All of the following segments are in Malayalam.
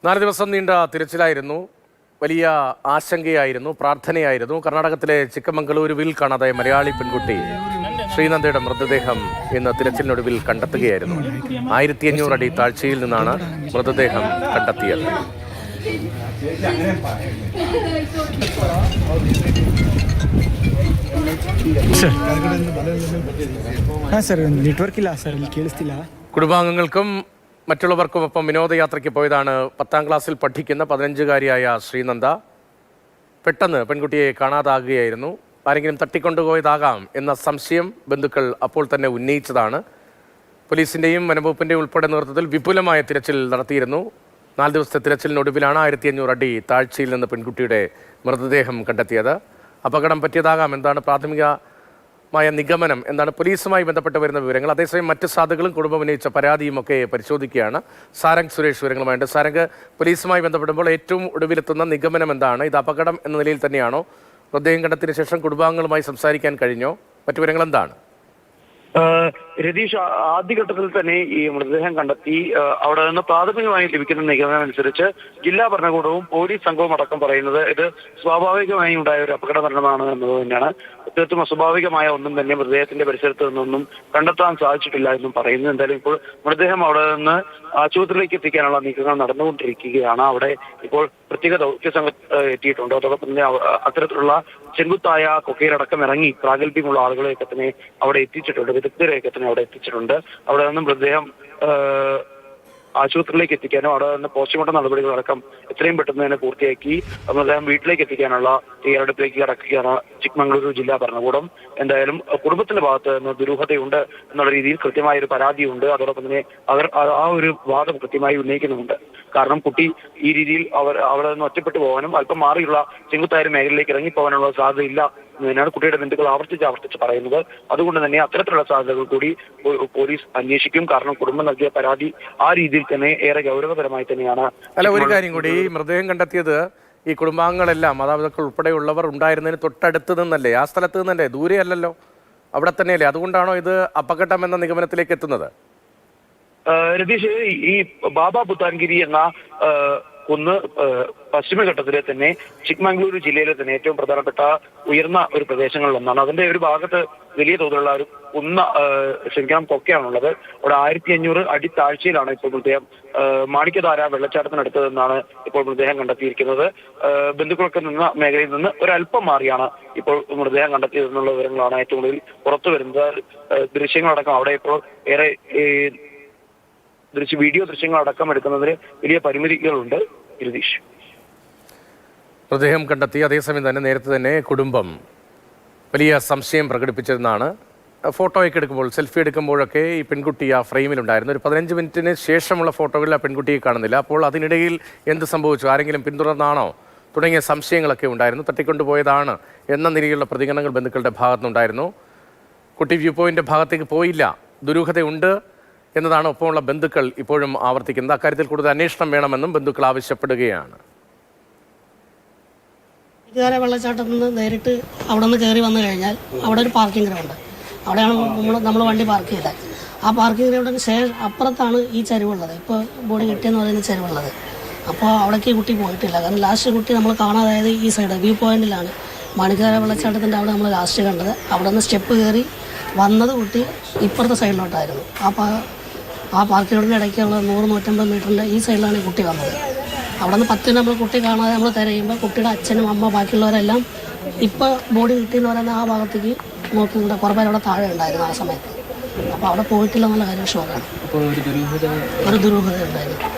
4 ദിവസം നീണ്ട തിരച്ചിലായിരുന്നു. വലിയ ആശങ്കയായിരുന്നു, പ്രാർത്ഥനയായിരുന്നു. കർണാടകത്തിലെ ചിക്കമംഗളൂരുവിൽ കാണാതായ മലയാളി പെൺകുട്ടി ശ്രീനന്ദയുടെ മൃതദേഹം ഇന്ന് തിരച്ചിലിനൊടുവിൽ കണ്ടെത്തുകയായിരുന്നു. 1500 അടി താഴ്ചയിൽ നിന്നാണ് മൃതദേഹം കണ്ടെത്തിയത്. കുടുംബാംഗങ്ങൾക്കും മറ്റുള്ളവർക്കുമൊപ്പം വിനോദയാത്രയ്ക്ക് പോയതാണ് 10ാം ക്ലാസ്സിൽ പഠിക്കുന്ന 15-കാരിയായ ശ്രീനന്ദ. പെട്ടെന്ന് പെൺകുട്ടിയെ കാണാതാകുകയായിരുന്നു. ആരെങ്കിലും തട്ടിക്കൊണ്ടുപോയതാകാം എന്ന സംശയം ബന്ധുക്കൾ അപ്പോൾ തന്നെ ഉന്നയിച്ചതാണ്. പോലീസിൻ്റെയും വനംവകുപ്പിൻ്റെയും ഉൾപ്പെടെ നേതൃത്വത്തിൽ വിപുലമായ തിരച്ചിൽ നടത്തിയിരുന്നു. 4 ദിവസത്തെ തിരച്ചിലിനൊടുവിലാണ് 1500 അടി താഴ്ചയിൽ നിന്ന് പെൺകുട്ടിയുടെ മൃതദേഹം കണ്ടെത്തിയത്. അപകടം പറ്റിയതാകാം എന്താണ് പ്രാഥമികമായ നിഗമനം, എന്താണ് പോലീസുമായി ബന്ധപ്പെട്ട് വരുന്ന വിവരങ്ങൾ. അതേസമയം മറ്റ് സാധ്യതകളും കുടുംബം ഉന്നയിച്ച പരാതിയും ഒക്കെ പരിശോധിക്കുകയാണ്. സാരംഗ് സുരേഷ് വിവരങ്ങളുമായിട്ട്. സാരംഗ്, പോലീസുമായി ബന്ധപ്പെടുമ്പോൾ ഏറ്റവും ഒടുവിലെത്തുന്ന നിഗമനം എന്താണ്? ഇത് അപകടം എന്ന നിലയിൽ തന്നെയാണോ? മൃതദേഹം കണ്ടെത്തിയതിനു ശേഷം കുടുംബാംഗങ്ങളുമായി സംസാരിക്കാൻ കഴിഞ്ഞോ? മറ്റു വിവരങ്ങൾ എന്താണ്? രതീഷ്, ആദ്യഘട്ടത്തിൽ തന്നെ ഈ മൃതദേഹം കണ്ടെത്തി അവിടെ നിന്ന് പ്രാഥമികമായി ലഭിക്കുന്ന നിഗമനം അനുസരിച്ച് ജില്ലാ ഭരണകൂടവും പോലീസ് സംഘവും അടക്കം പറയുന്നത് ഇത് സ്വാഭാവികമായി ഉണ്ടായ ഒരു അപകട മരണമാണ് എന്നത് തന്നെയാണ്. തീർത്തും അസ്വാഭാവികമായ ഒന്നും തന്നെ മൃതദേഹത്തിന്റെ പരിസരത്ത് നിന്നൊന്നും കണ്ടെത്താൻ സാധിച്ചിട്ടില്ല എന്നും പറയുന്നു. എന്തായാലും ഇപ്പോൾ മൃതദേഹം അവിടെ നിന്ന് ആശുപത്രിയിലേക്ക് എത്തിക്കാനുള്ള നീക്കങ്ങൾ നടന്നുകൊണ്ടിരിക്കുകയാണ്. അവിടെ ഇപ്പോൾ പ്രത്യേക ദൗത്യ സംഘം എത്തിയിട്ടുണ്ട്. അതോടൊപ്പം തന്നെ അത്തരത്തിലുള്ള ചെങ്കുത്തായ കൊക്കയിലടക്കം ഇറങ്ങി പ്രാഗൽഭ്യമുള്ള ആളുകളെയൊക്കെ തന്നെ അവിടെ എത്തിച്ചിട്ടുണ്ട്, വിദഗ്ധരെയൊക്കെ തന്നെ അവിടെ എത്തിച്ചിട്ടുണ്ട്. അവിടെ നിന്നും മൃതദേഹം ആശുപത്രിയിലേക്ക് എത്തിക്കാനോ അവിടെ നിന്ന് പോസ്റ്റ്മോർട്ടം നടപടികളടക്കം എത്രയും പെട്ടെന്ന് തന്നെ പൂർത്തിയാക്കി മൃതദേഹം വീട്ടിലേക്ക് എത്തിക്കാനുള്ള തയ്യാറെടുപ്പിലേക്ക് കടക്കുകയാണ് ചിക്മംഗ്ലൂരു ജില്ലാ ഭരണകൂടം. എന്തായാലും കുടുംബത്തിന്റെ ഭാഗത്ത് നിന്ന് ദുരൂഹതയുണ്ട് എന്നുള്ള രീതിയിൽ കൃത്യമായ ഒരു പരാതിയുണ്ട്. അതോടൊപ്പം തന്നെ അവർ ആ ഒരു വാദം കൃത്യമായി ഉന്നയിക്കുന്നുമുണ്ട്. കാരണം കുട്ടി ഈ രീതിയിൽ അവിടെ നിന്ന് ഒറ്റപ്പെട്ടു പോകാനും അല്പം മാറിയുള്ള ചെങ്കുത്തായ മേഖലയിലേക്ക് ഇറങ്ങിപ്പോകാനുള്ള സാധ്യതയില്ല എന്നതിനാണ് കുട്ടിയുടെ ബന്ധുക്കൾ ആവർത്തിച്ച് പറയുന്നത്. അതുകൊണ്ട് തന്നെ അത്തരത്തിലുള്ള സാധ്യതകൾ കൂടി പോലീസ് അന്വേഷിക്കും. കാരണം കുടുംബം നൽകിയ പരാതി ആ രീതിയിൽ തന്നെ ഏറെ ഗൗരവതരമായി തന്നെയാണ്. അല്ല, ഒരു കാര്യം കൂടി, ഈ മൃതദേഹം കണ്ടെത്തിയത് ഈ കുടുംബാംഗങ്ങളെല്ലാം മാതാപിതാക്കൾ ഉൾപ്പെടെയുള്ളവർ ഉണ്ടായിരുന്നതിന് തൊട്ടടുത്ത് നിന്നല്ലേ? ആ സ്ഥലത്ത് നിന്നല്ലേ? ദൂരെ അല്ലല്ലോ, അവിടെ തന്നെയല്ലേ? അതുകൊണ്ടാണോ ഇത് അപകടം എന്ന നിഗമനത്തിലേക്ക് എത്തുന്നത്? രതീഷ്, ഈ ബാബ ബുത്താൻഗിരി എന്ന കുന്ന് പശ്ചിമഘട്ടത്തിലെ തന്നെ ചിക്മംഗ്ലൂരു ജില്ലയിലെ തന്നെ ഏറ്റവും പ്രധാനപ്പെട്ട ഉയർന്ന ഒരു പ്രദേശങ്ങളിലൊന്നാണ്. അതിന്റെ ഒരു ഭാഗത്ത് വലിയ തോതിലുള്ള ഒരു കൊക്കയാണുള്ളത്. അവിടെ 1500 അടി താഴ്ചയിലാണ് ഇപ്പോൾ മൃതദേഹം മാണിക്യധാര വെള്ളച്ചാട്ടത്തിനടുത്ത് നിന്നാണ് ഇപ്പോൾ മൃതദേഹം കണ്ടെത്തിയിരിക്കുന്നത്. ബന്ധുക്കളൊക്കെ നിന്ന മേഖലയിൽ നിന്ന് ഒരല്പം മാറിയാണ് ഇപ്പോൾ മൃതദേഹം കണ്ടെത്തിയതെന്നുള്ള വിവരങ്ങളാണ് ഏറ്റവും കൂടുതൽ പുറത്തു വരുന്നത്. ദൃശ്യങ്ങളടക്കം അവിടെ ഇപ്പോൾ ഏറെ വീഡിയോ ദൃശ്യങ്ങൾ അടക്കം എടുക്കുന്നതിന് വലിയ പരിമിതികളുണ്ട്. രതീഷ്, മൃതദേഹം കണ്ടെത്തി. അതേസമയം തന്നെ നേരത്തെ തന്നെ കുടുംബം വലിയ സംശയം പ്രകടിപ്പിച്ചതെന്നാണ്. ഫോട്ടോയൊക്കെ എടുക്കുമ്പോൾ, സെൽഫി എടുക്കുമ്പോഴൊക്കെ ഈ പെൺകുട്ടി ആ ഫ്രെയിമിലുണ്ടായിരുന്നു. ഒരു 15 മിനിറ്റിന് ശേഷമുള്ള ഫോട്ടോകളിൽ ആ പെൺകുട്ടിയെ കാണുന്നില്ല. അപ്പോൾ അതിനിടയിൽ എന്ത് സംഭവിച്ചു? ആരെങ്കിലും പിന്തുടർന്നാണോ തുടങ്ങിയ സംശയങ്ങളൊക്കെ ഉണ്ടായിരുന്നു. തട്ടിക്കൊണ്ടുപോയതാണ് എന്ന നിലയിലുള്ള പ്രതികരണങ്ങൾ ബന്ധുക്കളുടെ ഭാഗത്തുനിന്നുണ്ടായിരുന്നു. കുട്ടി വ്യൂ പോയിന്റ് ഭാഗത്തേക്ക് പോയില്ല, ദുരൂഹതയുണ്ട് എന്നതാണ് ഒപ്പമുള്ള ബന്ധുക്കൾ ഇപ്പോഴും ആവർത്തിക്കുന്നത്. അക്കാര്യത്തിൽ കൂടുതൽ അന്വേഷണം വേണമെന്നും ബന്ധുക്കൾ ആവശ്യപ്പെടുകയാണ്. വെള്ളച്ചാട്ടത്തിൽ നിന്ന് നേരിട്ട് അവിടെ നിന്ന് കയറി വന്നു കഴിഞ്ഞാൽ അവിടെ ഒരു പാർക്കിംഗ് ഗ്രൗണ്ട്, അവിടെയാണ് നമ്മൾ വണ്ടി പാർക്ക് ചെയ്തത്. ആ പാർക്കിംഗ് ഗ്രൗണ്ടിന് അപ്പുറത്താണ് ഈ ചരിവുള്ളത്, ഇപ്പോൾ ബോഡി കിട്ടിയെന്ന് പറയുന്ന ചരിവുള്ളത്. അപ്പോൾ അവിടേക്ക് കുട്ടി പോയിട്ടില്ല. കാരണം ലാസ്റ്റ് കുട്ടി നമ്മൾ കാണാതായത് ഈ സൈഡ് വ്യൂ പോയിന്റിലാണ്. മാണിക്യധാര വെള്ളച്ചാട്ടത്തിൻ്റെ അവിടെ നമ്മൾ ലാസ്റ്റ് കണ്ടത്. അവിടെ നിന്ന് സ്റ്റെപ്പ് കയറി വന്നത് കുട്ടി ഇപ്പുറത്തെ സൈഡിലോട്ടായിരുന്നു. ആ പാർക്കിംഗ് ഗ്രൗണ്ടിൻ്റെ ഇടയ്ക്കുള്ള 100-150 മീറ്ററിൻ്റെ ഈ സൈഡിലാണ് ഈ കുട്ടി വന്നത്. അവിടെ നിന്ന് 10 നമ്മൾ കുട്ടി കാണാതെ നമ്മൾ തിരയുമ്പോൾ കുട്ടിയുടെ അച്ഛനും അമ്മ ബാക്കിയുള്ളവരെല്ലാം ഇപ്പോൾ ബോഡി കിട്ടിയെന്ന് പറയുന്ന ആ ഭാഗത്തേക്ക് നോക്കുന്നുണ്ട്. കുറേ പേര് അവിടെ താഴെ ഉണ്ടായിരുന്നു ആ സമയത്ത്. അപ്പോൾ അവിടെ പോയിട്ടില്ല എന്നുള്ള കാര്യം ഷോക്കാണ്. ഒരു ദുരൂഹത ഉണ്ടായിരുന്നു.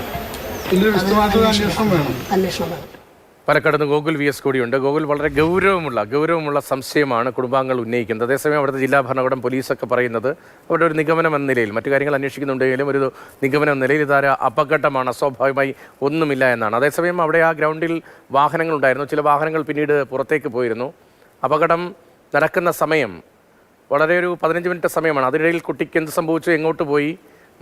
അന്വേഷണം വേണം. പാലക്കാട് നിന്ന് ഗോകുൽ VS കൂടിയുണ്ട്. ഗോകുൽ, വളരെ ഗൗരവമുള്ള സംശയമാണ് കുടുംബാംഗങ്ങൾ ഉന്നയിക്കുന്നത്. അതേസമയം അവിടുത്തെ ജില്ലാ ഭരണകൂടം, പോലീസൊക്കെ പറയുന്നത് അവിടെ ഒരു നിഗമനം എന്ന നിലയിൽ, മറ്റു കാര്യങ്ങൾ അന്വേഷിക്കുന്നുണ്ടെങ്കിലും ഒരു നിഗമനം എന്ന നിലയിൽ ഇതാര അപകടമാണ്, അസ്വാഭാവികമായി ഒന്നുമില്ല എന്നാണ്. അതേസമയം അവിടെ ആ ഗ്രൗണ്ടിൽ വാഹനങ്ങളുണ്ടായിരുന്നു. ചില വാഹനങ്ങൾ പിന്നീട് പുറത്തേക്ക് പോയിരുന്നു. അപകടം നടക്കുന്ന സമയം വളരെ ഒരു 15 മിനിറ്റ് സമയമാണ്. അതിനിടയിൽ കുട്ടിക്ക് എന്ത് സംഭവിച്ചു, എങ്ങോട്ട് പോയി,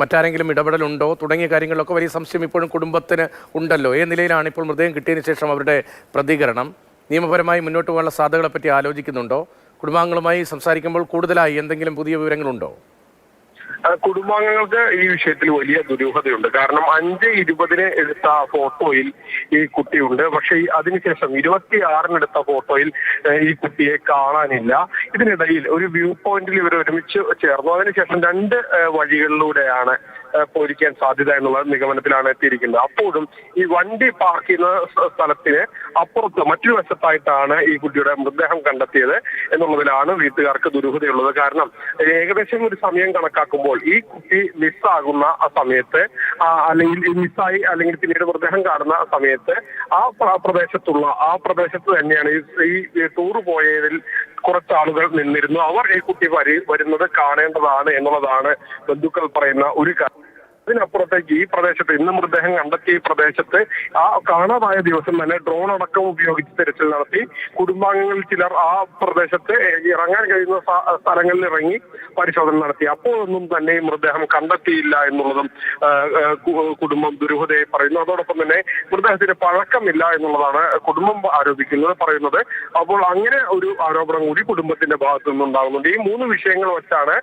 മറ്റാരെങ്കിലും ഇടപെടലുണ്ടോ തുടങ്ങിയ കാര്യങ്ങളിലൊക്കെ വലിയ സംശയം ഇപ്പോഴും കുടുംബത്തിന് ഉണ്ടല്ലോ. ഈ നിലയിലാണ് ഇപ്പോൾ മൃതദേഹം കിട്ടിയതിന് ശേഷം അവരുടെ പ്രതികരണം. നിയമപരമായി മുന്നോട്ട് പോകാനുള്ള സാധ്യതകളെപ്പറ്റി ആലോചിക്കുന്നുണ്ടോ? കുടുംബാംഗങ്ങളുമായി സംസാരിക്കുമ്പോൾ കൂടുതലായി എന്തെങ്കിലും പുതിയ വിവരങ്ങളുണ്ടോ? കുടുംബാംഗങ്ങൾക്ക് ഈ വിഷയത്തിൽ വലിയ ദുരൂഹതയുണ്ട്. കാരണം 5:20 എടുത്ത ഫോട്ടോയിൽ ഈ കുട്ടിയുണ്ട്. പക്ഷെ അതിനുശേഷം 26 എടുത്ത ഫോട്ടോയിൽ ഈ കുട്ടിയെ കാണാനില്ല. ഇതിനിടയിൽ ഒരു വ്യൂ പോയിന്റിൽ ഇവർ ഒരുമിച്ച് ചേർന്നു. അതിനുശേഷം 2 വഴികളിലൂടെയാണ് പോയിരിക്കാൻ സാധ്യത എന്നുള്ള നിഗമനത്തിലാണ് എത്തിയിരിക്കുന്നത്. അപ്പോഴും ഈ വണ്ടി പാർക്ക് ചെയ്യുന്ന സ്ഥലത്തിന് അപ്പുറത്ത് മറ്റൊരു വശത്തായിട്ടാണ് ഈ കുട്ടിയുടെ മൃതദേഹം കണ്ടെത്തിയത് എന്നുള്ളതിലാണ് വീട്ടുകാർക്ക് ദുരൂഹതയുള്ളത്. കാരണം ഏകദേശം ഒരു സമയം കണക്കാക്കുമ്പോൾ ഈ കുട്ടി മിസ്സാകുന്ന ആ സമയത്ത് അല്ലെങ്കിൽ മിസ്സായി അല്ലെങ്കിൽ പിന്നീട് മൃതദേഹം കാണുന്ന സമയത്ത് ആ പ്രദേശത്ത് തന്നെയാണ് ഈ ടൂർ പോയതിൽ കുറച്ചാളുകൾ നിന്നിരുന്നു. അവർ ഈ കുട്ടി വരുന്നത് കാണേണ്ടതാണ് എന്നുള്ളതാണ് ബന്ധുക്കൾ പറയുന്ന ഒരു കാര്യം. അതിനപ്പുറത്തേക്ക് ഈ പ്രദേശത്ത് ഇന്ന് മൃതദേഹം കണ്ടെത്തിയ ഈ പ്രദേശത്ത് ആ കാണാതായ ദിവസം തന്നെ ഡ്രോൺ അടക്കം ഉപയോഗിച്ച് തിരച്ചിൽ നടത്തി. കുടുംബാംഗങ്ങളിൽ ചിലർ ആ പ്രദേശത്ത് ഇറങ്ങാൻ കഴിയുന്ന സ്ഥലങ്ങളിൽ ഇറങ്ങി പരിശോധന നടത്തി. അപ്പോഴൊന്നും തന്നെ മൃതദേഹം കണ്ടെത്തിയില്ല എന്നുള്ളതും കുടുംബം ദുരൂഹതയെ പറയുന്നു. അതോടൊപ്പം തന്നെ മൃതദേഹത്തിന് പഴക്കമില്ല എന്നുള്ളതാണ് കുടുംബം പറയുന്നത്. അപ്പോൾ അങ്ങനെ ഒരു ആരോപണം കൂടി കുടുംബത്തിന്റെ ഭാഗത്തു നിന്നുണ്ടാകുന്നുണ്ട്. ഈ 3 വിഷയങ്ങൾ വെച്ചാണ്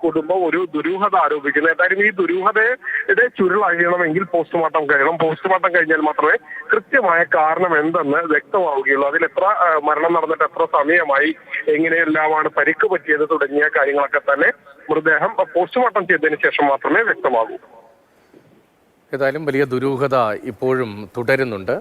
കുടുംബം ഒരു ദുരൂഹത ആരോപിക്കുന്നത്. എന്തായാലും ഈ ദുരൂഹതയുടെ ചുരുളഴിയണമെങ്കിൽ പോസ്റ്റ്മോർട്ടം കഴിയണം. പോസ്റ്റ്മോർട്ടം കഴിഞ്ഞാൽ മാത്രമേ കൃത്യമായ കാരണം എന്തെന്ന് വ്യക്തമാവുകയുള്ളൂ. അതിൽ എത്ര മരണം നടന്നിട്ട് എത്ര സമയമായി, എങ്ങനെയെല്ലാമാണ് പരിക്ക് പറ്റിയത് തുടങ്ങിയ കാര്യങ്ങളൊക്കെ തന്നെ മൃതദേഹം പോസ്റ്റ്മോർട്ടം ചെയ്തതിനു ശേഷം മാത്രമേ വ്യക്തമാകൂ. ഏതായാലും വലിയ ദുരൂഹത ഇപ്പോഴും തുടരുന്നുണ്ട്.